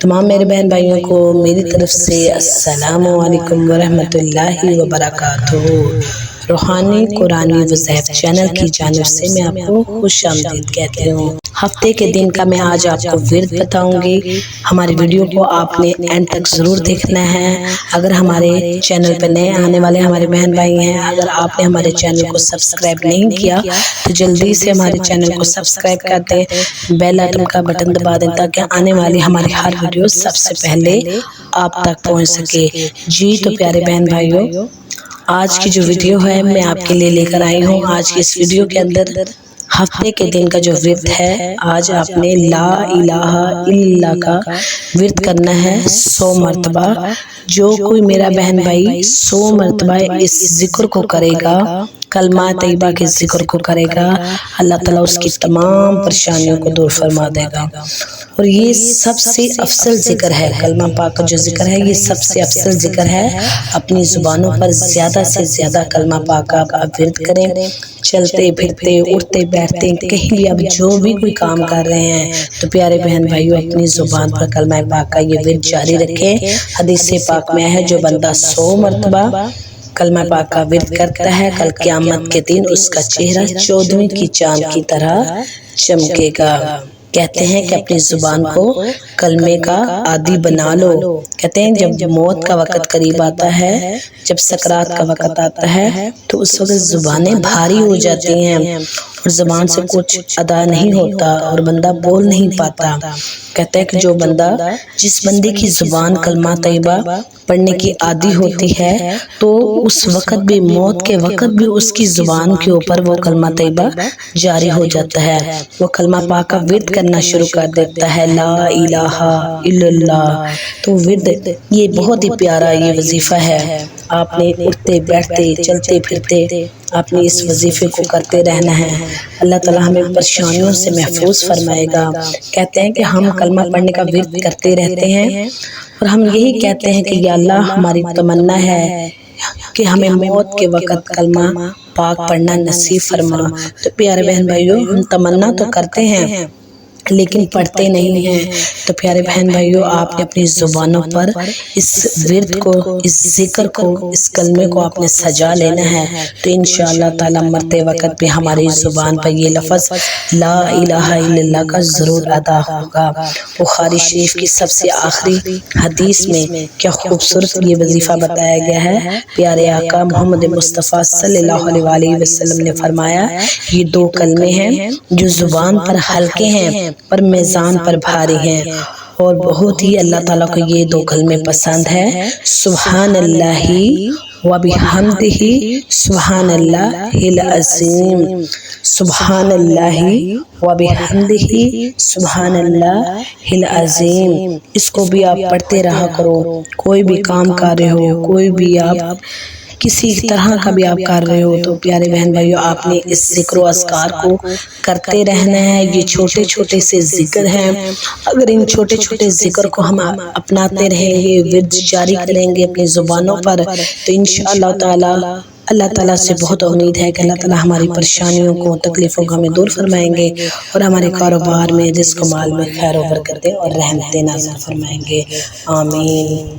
تمام میرے بہن بھائیوں کو میری طرف سے السلام علیکم ورحمۃ اللہ وبرکاتہ۔ روحانی قرآنی وظائف چینل کی جانب سے میں آپ کو خوش آمدید کہتی ہوں۔ ہفتے کے دن کا میں آج آپ کو ورد بتاؤں گی۔ ہماری ویڈیو کو آپ نے اینڈ تک ضرور دیکھنا ہے۔ اگر ہمارے چینل پہ نئے آنے والے ہمارے بہن بھائی ہیں، اگر آپ نے ہمارے چینل کو سبسکرائب نہیں کیا تو جلدی سے ہمارے چینل کو سبسکرائب کر دیں، بیل آئٹن کا بٹن دبا دیں تاکہ آنے والی ہماری ہر ویڈیو سب سے پہلے آپ تک پہنچ سکے۔ جی تو پیارے بہن بھائیوں، آج کی جو ویڈیو ہے میں آپ کے لیے لے کر آئی ہوں۔ آج کی اس ویڈیو کے اندر ہفتے کے دن کا جو ورد ہے، آج آپ نے لا الہ الا اللہ کا ورد کرنا ہے 100 مرتبہ۔ جو کوئی میرا بہن بھائی 100 مرتبہ اس ذکر کو کرے گا، کلمہ طیبہ کے ذکر کو کرے گا، اللہ تعالیٰ اس کی تمام پریشانیوں کو دور فرما دے گا۔ اور یہ سب سے افضل ذکر ہے، کلمہ پاک کا جو ذکر ہے یہ سب سے افضل ذکر ہے۔ اپنی زبانوں پر زیادہ سے زیادہ کلمہ پاک آپ ورد کریں۔ چلتے پھرتے اٹھتے بیٹھتے کہیں بھی آپ جو بھی کوئی کام کر رہے ہیں تو پیارے بہن بھائیوں اپنی زبان پر کلمہ پاک کا یہ ورد جاری رکھیں۔ حدیث پاک میں ہے جو بندہ 100 مرتبہ کلمہ پاک کا ورد کرتا ہے، کل قیامت کے دن اس کا چہرہ 14ویں کی چاند کی طرح چمکے گا۔ کہتے ہیں کہ اپنی زبان کو کلمے کا عادی بنا لو۔ کہتے ہیں جب موت کا وقت قریب آتا ہے، جب سکرات کا وقت آتا ہے تو اس وقت زبانیں بھاری ہو جاتی ہیں اور زبان سے کچھ ادا نہیں ہوتا اور بندہ بول نہیں پاتا۔ کہتے ہیں کہ جو بندہ، جس بندے کی زبان کلمہ طیبہ پڑھنے کی عادی ہوتی ہے تو اس وقت بھی، موت کے وقت بھی اس کی زبان کے اوپر وہ کلمہ طیبہ جاری ہو جاتا ہے۔ وہ کلمہ پاک کا ورد کرنا شروع کر دیتا ہے، لا الہ الا اللہ۔ تو ورد یہ بہت ہی پیارا یہ وظیفہ ہے۔ آپ نے اٹھتے بیٹھتے چلتے پھرتے آپ نے اس وظیفے کو کرتے رہنا ہے۔ اللہ تعالیٰ ہمیں پریشانیوں سے محفوظ فرمائے گا۔ کہتے ہیں کہ ہم کلمہ پڑھنے کا ورد کرتے رہتے ہیں اور ہم یہی کہتے ہیں کہ یا اللہ ہماری تمنا ہے کہ ہمیں موت کے وقت کلمہ پاک پڑھنا نصیب فرما۔ تو پیارے بہن بھائیوں، ہم تمنا تو کرتے ہیں لیکن پڑھتے نہیں ہیں۔ تو پیارے بہن بھائیوں، آپ نے اپنی زبانوں پر اس ورد کو، اس ذکر کو، اس کلمے کو آپ نے سجا لینا ہے تو انشاءاللہ تعالیٰ مرتے وقت بھی ہماری زبان پر یہ لفظ لا الہ الا اللہ کا ضرور ادا ہوگا۔ بخاری شریف کی سب سے آخری حدیث میں کیا خوبصورت یہ وظیفہ بتایا گیا ہے۔ پیارے آقا محمد مصطفیٰ صلی اللہ علیہ وسلم نے فرمایا، یہ 2 کلمے ہیں جو زبان پر ہلکے ہیں پر میزان پر بھاری ہیں، اور بہت ہی اللہ تعالیٰ کو یہ 2 کلمے پسند ہے۔ سبحان اللہ وبحمدہ سبحان اللہ العظیم، سبحان اللہ وبحمدہ سبحان اللہ العظیم۔ اس کو بھی آپ پڑھتے رہا کرو، کوئی بھی کام کر رہے ہو، کوئی بھی آپ کسی طرح کا بھی آپ کر رہے ہو تو پیارے بہن بھائیوں آپ نے اس ذکر و اذکار کو کرتے رہنا ہے۔ یہ چھوٹے چھوٹے سے ذکر ہیں، اگر ان چھوٹے چھوٹے ذکر کو ہم اپناتے رہیں گے، ورد جاری کریں گے اپنی زبانوں پر تو انشاءاللہ تعالی اللہ تعالیٰ سے بہت امید ہے کہ اللہ تعالیٰ ہماری پریشانیوں کو، تکلیفوں کو ہمیں دور فرمائیں گے اور ہمارے کاروبار میں، رزق و مال میں خیر و برکتیں اور رحمتیں نازل فرمائیں گے۔ آمین۔